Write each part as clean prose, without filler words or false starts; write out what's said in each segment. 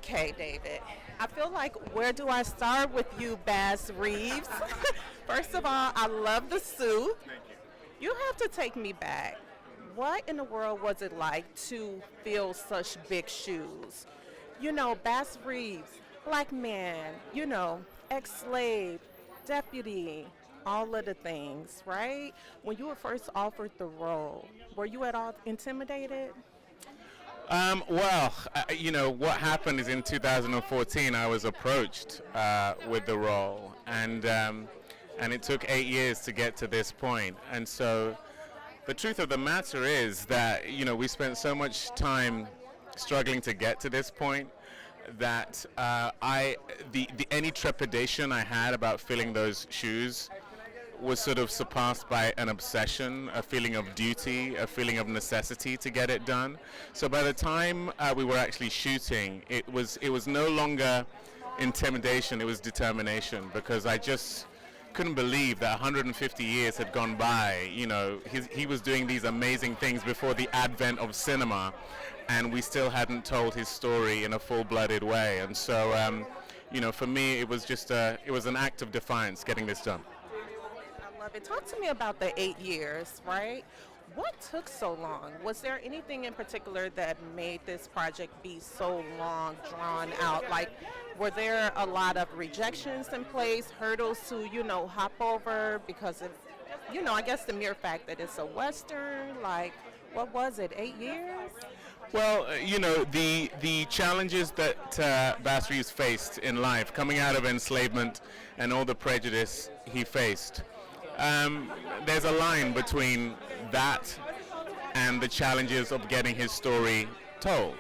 Okay, David. I feel like where do I start with you, Bass Reeves? First of all, I love the suit. You have to take me back. What in the world was it like to fill such big shoes? Bass Reeves, black man, ex-slave, deputy, all of the things, right? When you were first offered the role, were you at all intimidated? What happened is in 2014 I was approached with the role, and it took 8 years to get to this point. And so the truth of the matter is that, we spent so much time struggling to get to this point that any trepidation I had about filling those shoes was sort of surpassed by an obsession, a feeling of duty, a feeling of necessity to get it done. So by the time we were actually shooting, it was no longer intimidation, it was determination, because I just couldn't believe that 150 years had gone by. He was doing these amazing things before the advent of cinema, and we still hadn't told his story in a full-blooded way. And so, for me, it was an act of defiance getting this done. Love it. Talk to me about the 8 years, right? What took so long? Was there anything in particular that made this project be so long, drawn out? Like, were there a lot of rejections in place, hurdles to, hop over because of, I guess the mere fact that it's a Western? Like, what was it, 8 years? Well, the challenges that Bass Reeves faced in life, coming out of enslavement and all the prejudice he faced, there's a line between that and the challenges of getting his story told.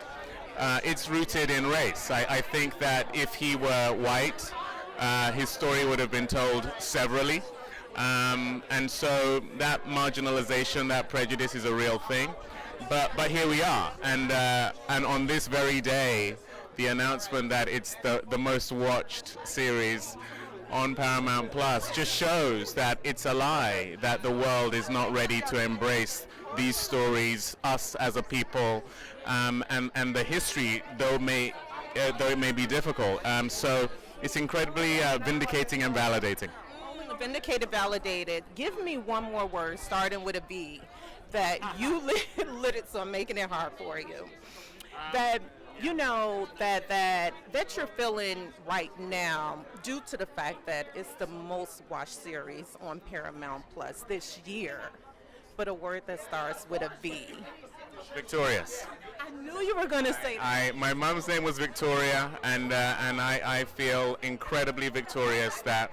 It's rooted in race. I think that if he were white, his story would have been told severally. And so that marginalization, that prejudice is a real thing. But here we are. And on this very day, the announcement that it's the most watched series on Paramount Plus just shows that it's a lie, that the world is not ready to embrace these stories, us as a people, and the history, though it may be difficult. So it's incredibly vindicating and validating. Vindicated, validated. Give me one more word starting with a V that you lit it, so I'm making it hard for you. That that you're feeling right now due to the fact that it's the most watched series on Paramount Plus this year, but a word that starts with a V. Victorious. I knew you were going to say that. My mom's name was Victoria, and I feel incredibly victorious that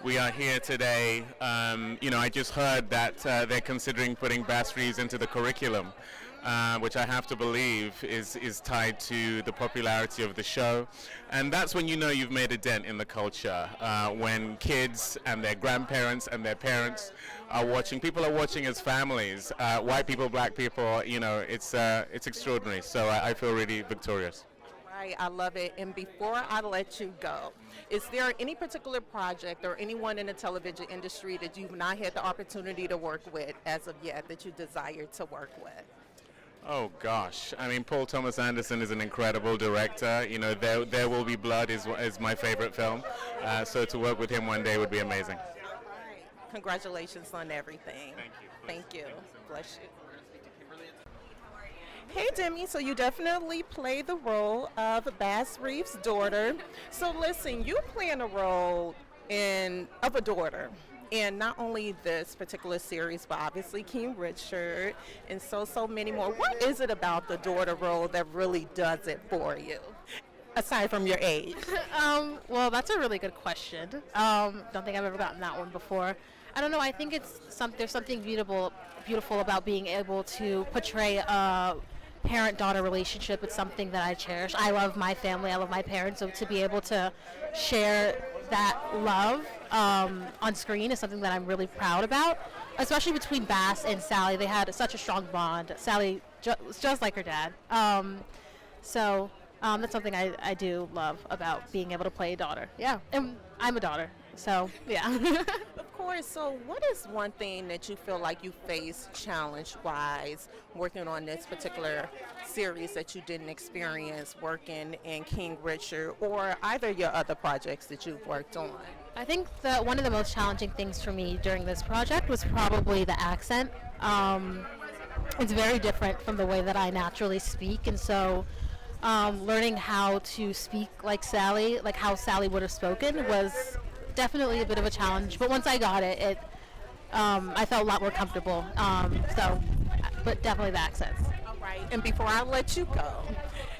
we are here today. I just heard that they're considering putting Bass Reeves into the curriculum. Which I have to believe is tied to the popularity of the show. And that's when you've made a dent in the culture, when kids and their grandparents and their parents are watching. People are watching as families, white people, black people, it's extraordinary. So I feel really victorious. Right, I love it. And before I let you go, is there any particular project or anyone in the television industry that you've not had the opportunity to work with as of yet that you desire to work with? Oh gosh, Paul Thomas Anderson is an incredible director. There Will Be Blood is my favorite film. So to work with him one day would be amazing. All right. Congratulations on everything. Thank you. Bless you. Hey Demi, so you definitely play the role of Bass Reeves' daughter. So listen, you play a role of a daughter. And not only this particular series, but obviously King Richard and so many more. What is it about the daughter role that really does it for you, aside from your age? Well, that's a really good question. Don't think I've ever gotten that one before. I don't know. I think there's something beautiful about being able to portray a parent-daughter relationship. It's something that I cherish. I love my family. I love my parents. So to be able to share that love on screen is something that I'm really proud about, especially between Bass and Sally. They had such a strong bond. Sally was just like her dad. So that's something I do love about being able to play a daughter. Yeah, and I'm a daughter, so yeah. Of Forrest, so what is one thing that you feel like you faced challenge-wise working on this particular series that you didn't experience working in King Richard or either your other projects that you've worked on? I think that one of the most challenging things for me during this project was probably the accent. It's very different from the way that I naturally speak, and so learning how to speak like Sally, like how Sally would have spoken, was definitely a bit of a challenge. But once I got it, I felt a lot more comfortable. But definitely the accents. All right, and before I let you go,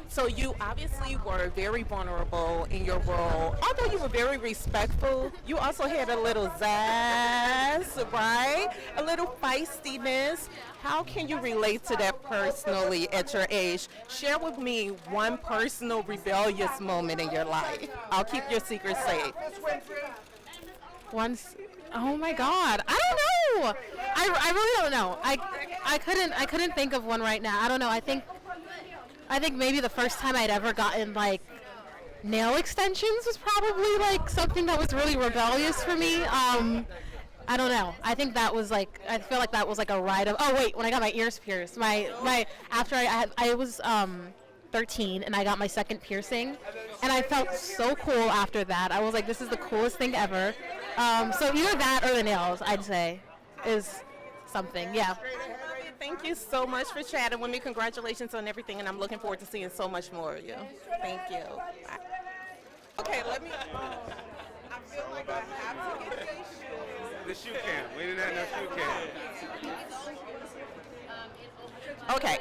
so you obviously were very vulnerable in your role. Although you were very respectful, you also had a little zazz, right? A little feistiness. How can you relate to that personally at your age? Share with me one personal rebellious moment in your life. I'll keep your secret safe. Oh my God, I don't know. I really don't know. I couldn't think of one right now. I don't know. I think maybe the first time I'd ever gotten like nail extensions was probably like something that was really rebellious for me. I don't know. I think that was like, I feel like that was like a rite of, oh wait, when I got my ears pierced, after I was 13 and I got my second piercing, and I felt so cool after that. I was like, this is the coolest thing ever. So either that or the nails, I'd say, is something, yeah. Thank you so much for chatting with me. Congratulations on everything, and I'm looking forward to seeing so much more of you. Thank you. Bye. Okay, let me, I feel like I have to get these shoes. The shoe cam. We didn't have no shoe cam. Okay,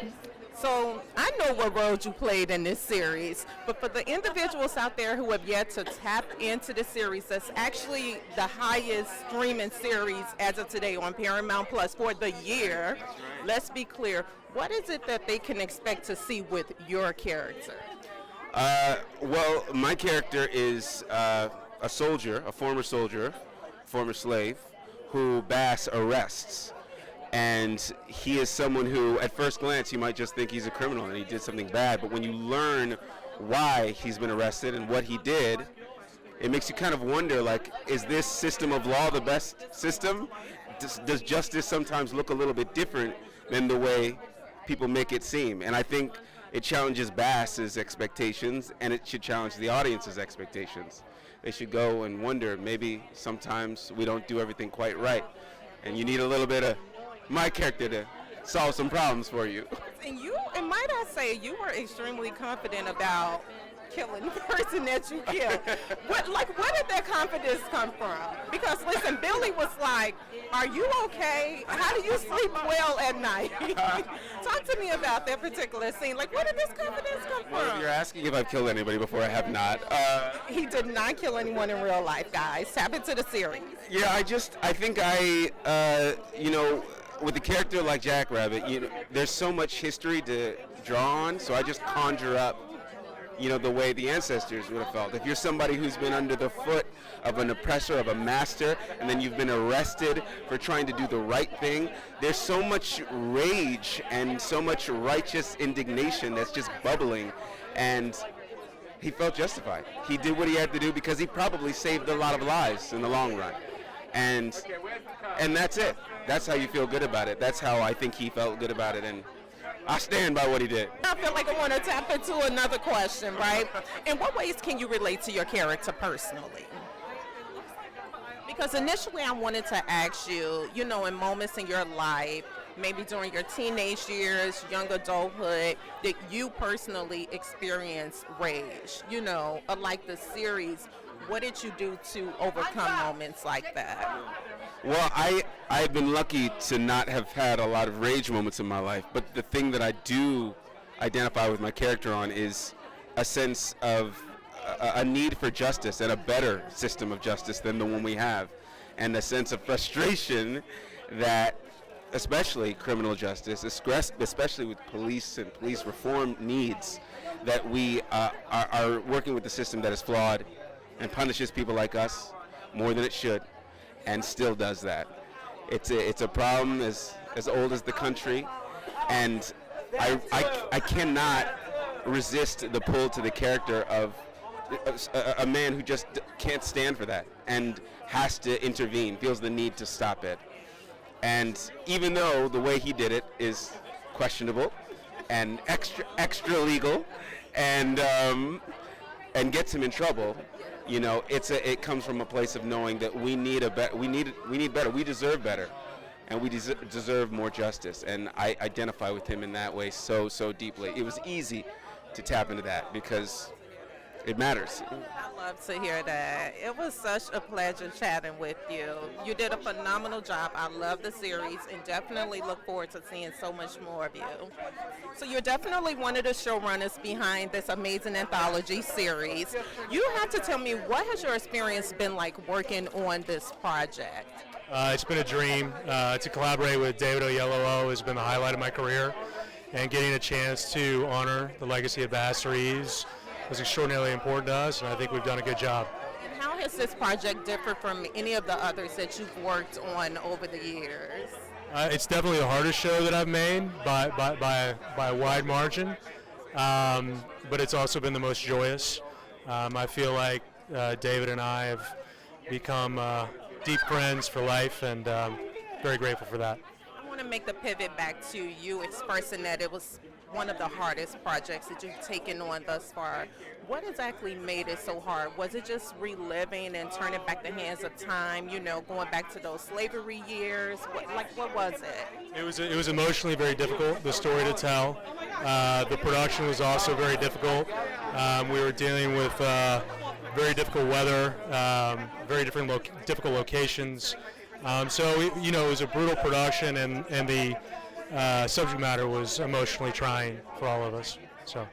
so I know what role you played in this series, but for the individuals out there who have yet to tap into the series, that's actually the highest streaming series as of today on Paramount Plus for the year. Let's be clear, what is it that they can expect to see with your character? Well, my character is a soldier, a former soldier, former slave, who Bass arrests. And he is someone who, at first glance, you might just think he's a criminal and he did something bad. But when you learn why he's been arrested and what he did, it makes you kind of wonder, like, is this system of law the best system? Does justice sometimes look a little bit different than the way people make it seem? And I think it challenges Bass's expectations, and it should challenge the audience's expectations. They should go and wonder, maybe sometimes we don't do everything quite right, and you need a little bit of my character to solve some problems for you. And might I say, you were extremely confident about killing the person that you killed. Where did that confidence come from? Because listen, Billy was like, are you okay? How do you sleep well at night? Talk to me about that particular scene. Like, where did this confidence come from? Well, if you're asking if I've killed anybody before, I have not. He did not kill anyone in real life, guys. Tap into the series. Yeah, I think with a character like Jackrabbit, there's so much history to draw on, so I just conjure up, the way the ancestors would have felt. If you're somebody who's been under the foot of an oppressor, of a master, and then you've been arrested for trying to do the right thing, there's so much rage and so much righteous indignation that's just bubbling, and he felt justified. He did what he had to do because he probably saved a lot of lives in the long run. And that's it. That's how you feel good about it. That's how I think he felt good about it, and I stand by what he did. I feel like I want to tap into another question, right? In what ways can you relate to your character personally? Because initially I wanted to ask you, in moments in your life, maybe during your teenage years, young adulthood, that you personally experienced rage, like the series. What did you do to overcome moments like that? Well, I've been lucky to not have had a lot of rage moments in my life, but the thing that I do identify with my character on is a sense of a need for justice and a better system of justice than the one we have, and a sense of frustration that especially criminal justice, especially with police and police reform needs, that we are working with the system that is flawed and punishes people like us more than it should, and still does that. It's a problem as old as the country, and I cannot resist the pull to the character of a man who just can't stand for that and has to intervene, feels the need to stop it. And even though the way he did it is questionable and extra legal and gets him in trouble, you know, it comes from a place of knowing that we need better, we deserve better, and we deserve more justice. And I identify with him in that way so deeply. It was easy to tap into that because it matters. I love to hear that. It was such a pleasure chatting with you. You did a phenomenal job. I love the series and definitely look forward to seeing so much more of you. So you're definitely one of the showrunners behind this amazing anthology series. You have to tell me, what has your experience been like working on this project? It's been a dream. To collaborate with David Oyelowo has been the highlight of my career, and getting a chance to honor the legacy of Bass Reeves was extraordinarily important to us, and I think we've done a good job. And how has this project differed from any of the others that you've worked on over the years? It's definitely the hardest show that I've made by a wide margin, but it's also been the most joyous. I feel like David and I have become deep friends for life, and very grateful for that. I want to make the pivot back to you expressing that it was one of the hardest projects that you've taken on thus far. What exactly made it so hard? Was it just reliving and turning back the hands of time, you know, going back to those slavery years? What was it? It was emotionally very difficult, the story to tell. The production was also very difficult. We were dealing with very difficult weather, very difficult locations. So it was a brutal production, and the subject matter was emotionally trying for all of us. So.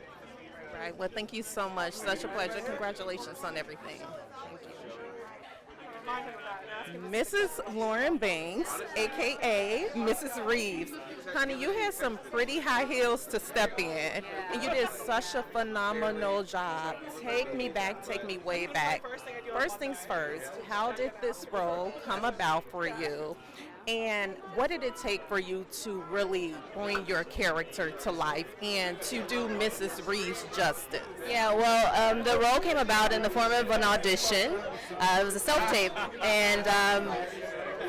Right. Well, thank you so much. Such a pleasure. Congratulations on everything. Thank you. Mrs. Lauren Banks, a.k.a. Mrs. Reeves. Honey, you had some pretty high heels to step in, and you did such a phenomenal job. Take me back, take me way back. First things first, how did this role come about for you? And what did it take for you to really bring your character to life and to do Mrs. Reeves justice? Yeah, well, the role came about in the form of an audition. It was a self-tape, and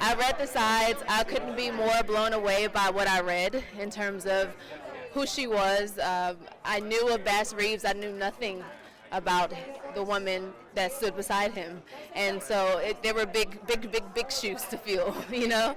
I read the sides. I couldn't be more blown away by what I read in terms of who she was. I knew of Bass Reeves. I knew nothing about the woman that stood beside him, and so there were big shoes to fill. You know,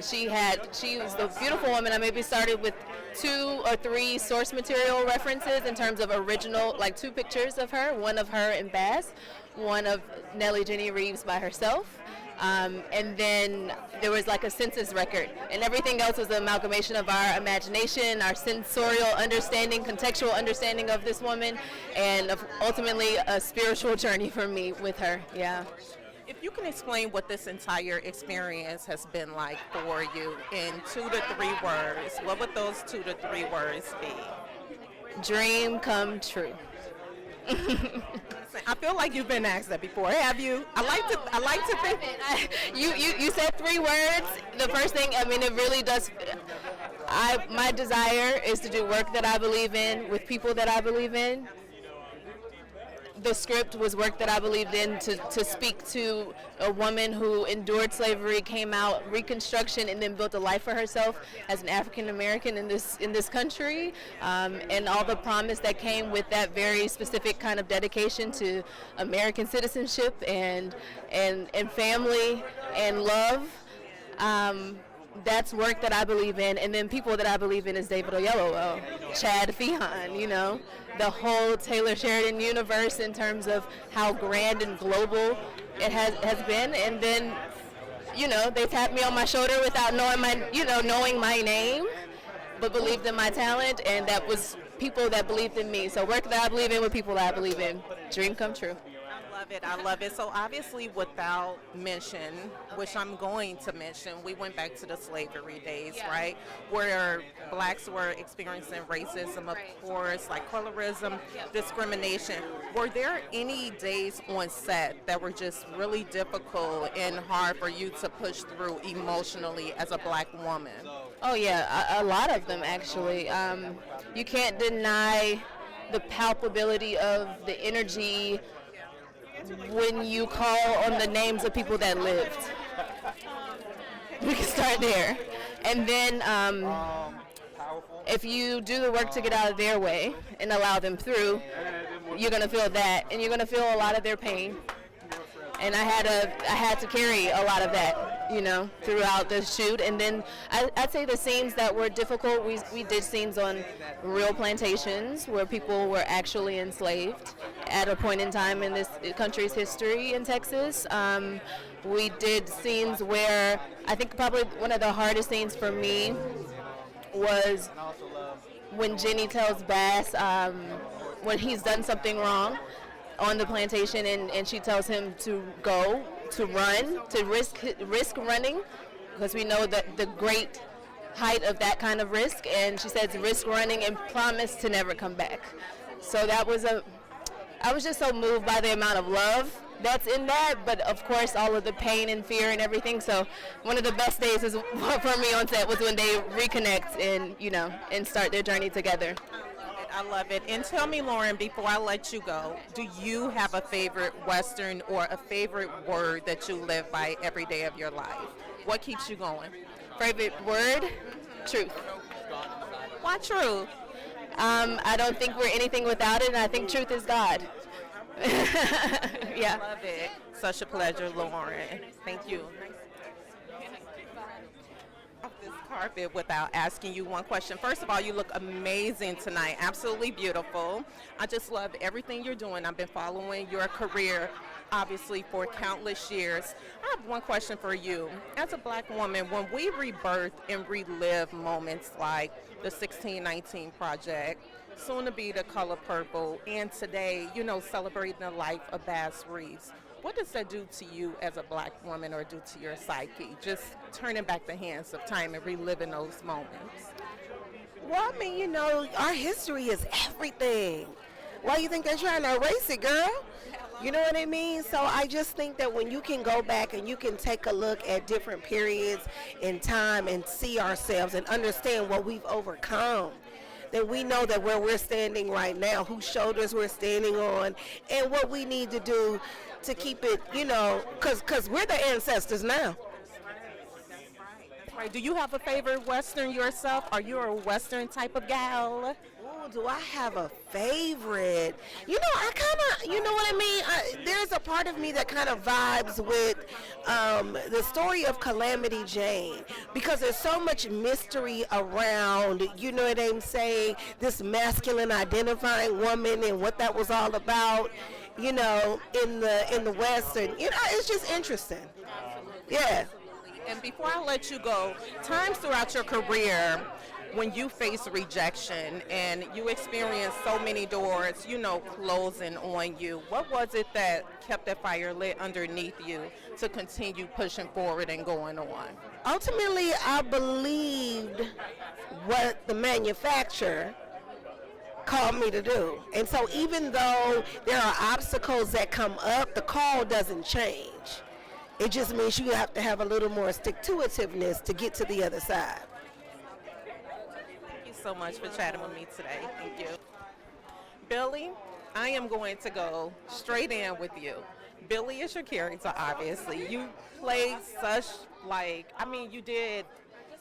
she was the beautiful woman. I maybe started with 2 or 3 source material references in terms of original, like 2 pictures of her, one of her and Bass, one of Nellie Jenny Reeves by herself. And then there was like a census record, and everything else was an amalgamation of our imagination, our sensorial understanding, contextual understanding of this woman, and ultimately a spiritual journey for me with her. Yeah. If you can explain what this entire experience has been like for you in 2 to 3 words, what would those 2 to 3 words be? Dream come true. I feel like you've been asked that before. Have you? I like to think. You said 3 words. The first thing, I mean, it really does. My desire is to do work that I believe in with people that I believe in. The script was work that I believed in, to speak to a woman who endured slavery, came out, Reconstruction, and then built a life for herself as an African American in this country, and all the promise that came with that very specific kind of dedication to American citizenship and family and love. That's work that I believe in, and then people that I believe in is David Oyelowo, Chad Feehan, you know, the whole Taylor Sheridan universe in terms of how grand and global it has been. And then, you know, they tapped me on my shoulder without knowing my name, but believed in my talent, and that was people that believed in me. So work that I believe in with people that I believe in. Dream come true. I love it. So obviously, without mention, which I'm going to mention, we went back to the slavery days, right? Where blacks were experiencing racism, of course, like colorism, discrimination. Were there any days on set that were just really difficult and hard for you to push through emotionally as a black woman? Oh yeah, a lot of them actually. You can't deny the palpability of the energy when you call on the names of people that lived. We can start there. And then if you do the work to get out of their way and allow them through, you're going to feel that, and you're going to feel a lot of their pain. And I had to carry a lot of that, you know, throughout the shoot. And then I'd say the scenes that were difficult, we did scenes on real plantations where people were actually enslaved at a point in time in this country's history in Texas. We did scenes where I think probably one of the hardest scenes for me was when Jenny tells Bass when he's done something wrong on the plantation, and she tells him to go, to run, to risk running, because we know that the great height of that kind of risk, and she says risk running and promise to never come back. So that was I was just so moved by the amount of love that's in that, but of course all of the pain and fear and everything. So one of the best days is, for me on set was when they reconnect and, you know, and start their journey together. I love it. And tell me, Lauren, before I let you go, do you have a favorite Western or a favorite word that you live by every day of your life? What keeps you going? Favorite word? Truth. Why truth? I don't think we're anything without it, and I think truth is God. Yeah. Love it. Such a pleasure, Lauren. Thank you. Off this carpet without asking you one question. First of all, you look amazing tonight. Absolutely beautiful. I just love everything you're doing. I've been following your career, obviously, for countless years. I have one question for you. As a black woman, when we rebirth and relive moments like the 1619 Project, soon to be The Color Purple, and today, you know, celebrating the life of Bass Reeves, what does that do to you as a black woman, or do to your psyche? Just turning back the hands of time and reliving those moments. Well, I mean, you know, our history is everything. Why you think they're trying to erase it, girl? You know what I mean? So I just think that when you can go back and you can take a look at different periods in time and see ourselves and understand what we've overcome, then we know that where we're standing right now, whose shoulders we're standing on, and what we need to do to keep it, you know, because we're the ancestors now. Right. Do you have a favorite Western yourself? Are you a Western type of gal? Ooh, do I have a favorite? You know, I kind of, you know what I mean? There's a part of me that kind of vibes with the story of Calamity Jane, because there's so much mystery around, you know what I'm saying, this masculine identifying woman and what that was all about, you know, in the Western. You know, it's just interesting. Yeah. And before I let you go, times throughout your career when you face rejection and you experience so many doors, you know, closing on you, what was it that kept that fire lit underneath you to continue pushing forward and going on? Ultimately, I believed what the manufacturer called me to do. And so even though there are obstacles that come up, the call doesn't change. It just means you have to have a little more stick-to-itiveness to get to the other side. Thank you so much for chatting with me today. Thank you. Billy, I am going to go straight in with you. Billy is your character, obviously. You played you did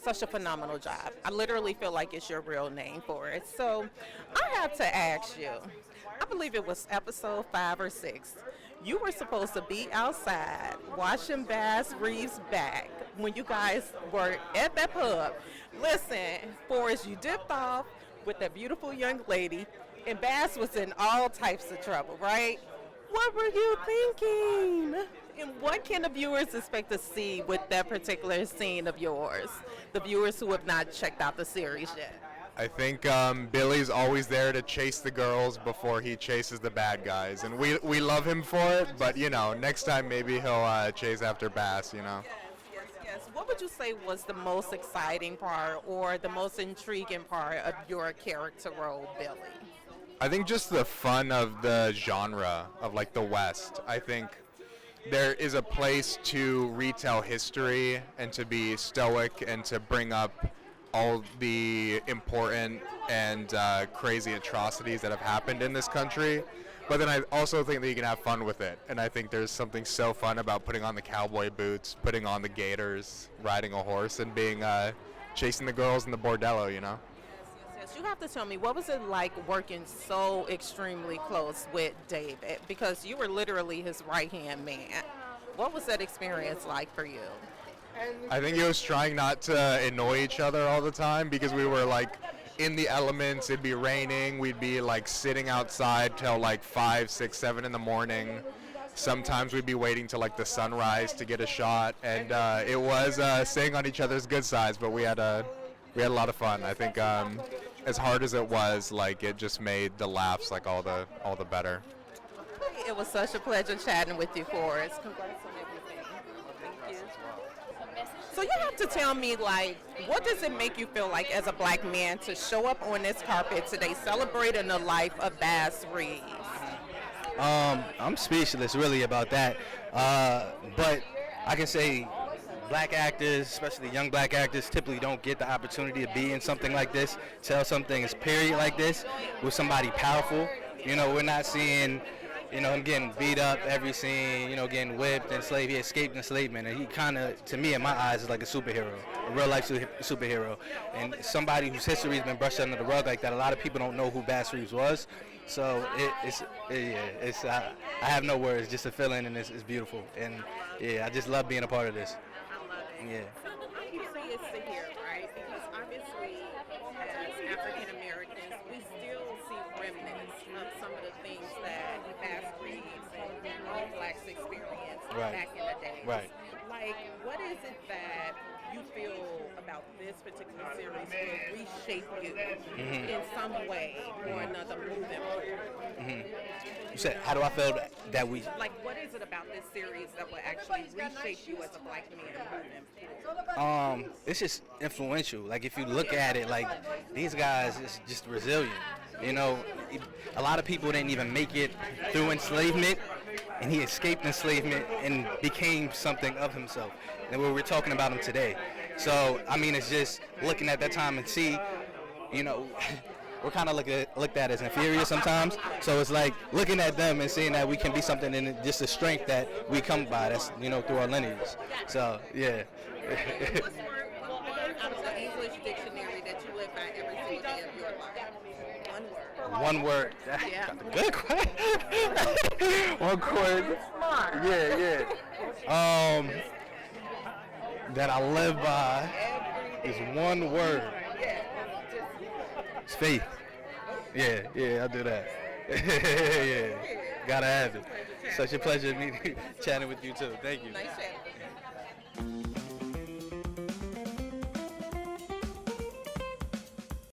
such a phenomenal job. I literally feel like it's your real name for it. So I have to ask you, I believe it was episode 5 or 6. You were supposed to be outside washing Bass Reeves' back when you guys were at that pub. Listen, Forrest, you dipped off with that beautiful young lady, and Bass was in all types of trouble, right? What were you thinking? And what can the viewers expect to see with that particular scene of yours, the viewers who have not checked out the series yet? I think Billy's always there to chase the girls before he chases the bad guys, and we love him for it, but, you know, next time maybe he'll chase after Bass, you know. Yes. What would you say was the most exciting part or the most intriguing part of your character role, Billy? I think just the fun of the genre of, like, the West. I think there is a place to retell history and to be stoic and to bring up all the important and crazy atrocities that have happened in this country. But then I also think that you can have fun with it. And I think there's something so fun about putting on the cowboy boots, putting on the gaiters, riding a horse, and being chasing the girls in the bordello, you know? Yes, you have to tell me, what was it like working so extremely close with David? Because you were literally his right-hand man. What was that experience like for you? I think it was trying not to annoy each other all the time because we were like in the elements. It'd be raining. We'd be like sitting outside till like 5, 6, 7 in the morning. Sometimes we'd be waiting till like the sunrise to get a shot, and it was staying on each other's good sides. But we had a lot of fun. I think as hard as it was, like it just made the laughs like all the better. It was such a pleasure chatting with you, Forrest. Congrats on everything. Thank you. So you have to tell me, like, what does it make you feel like as a black man to show up on this carpet today celebrating the life of Bass Reeves? I'm speechless really about that. But I can say black actors, especially young black actors, typically don't get the opportunity to be in something like this, tell something as period like this with somebody powerful. You know, we're not seeing, you know, him getting beat up every scene, you know, getting whipped, enslaved. He escaped enslavement, and he kind of, to me, in my eyes, is like a superhero, a real-life superhero. And somebody whose history has been brushed under the rug like that. A lot of people don't know who Bass Reeves was. So I have no words, just a feeling, and it's beautiful. And yeah, I just love being a part of this. Yeah. I'm curious to hear, right? Because obviously, as African Americans, we still see remnants of some of the things that Bass Reeves and all blacks experienced back in the day. Right. Like, what is it that you feel about this particular series will reshape you in some way or another moving forward? You said, how do I feel that we... Like, what is it about this series that will actually reshape you as a black man moving forward? It's just influential. Like, if you look at it, like, these guys is just resilient. You know, a lot of people didn't even make it through enslavement, and he escaped enslavement and became something of himself. And we're talking about him today. So, I mean, it's just looking at that time and see, you know, we're kind of looked at as inferior sometimes. So it's like looking at them and seeing that we can be something, and just the strength that we come by, that's, you know, through our lineage. So, yeah. What's one out of the English dictionary that you live by every single day of your life? One word. Yeah. Good question. One word. Yeah. That I live by is one word. It's faith. Yeah, I'll do that. Yeah, gotta have it. Such a pleasure chatting with you too. Thank you. Nice chatting.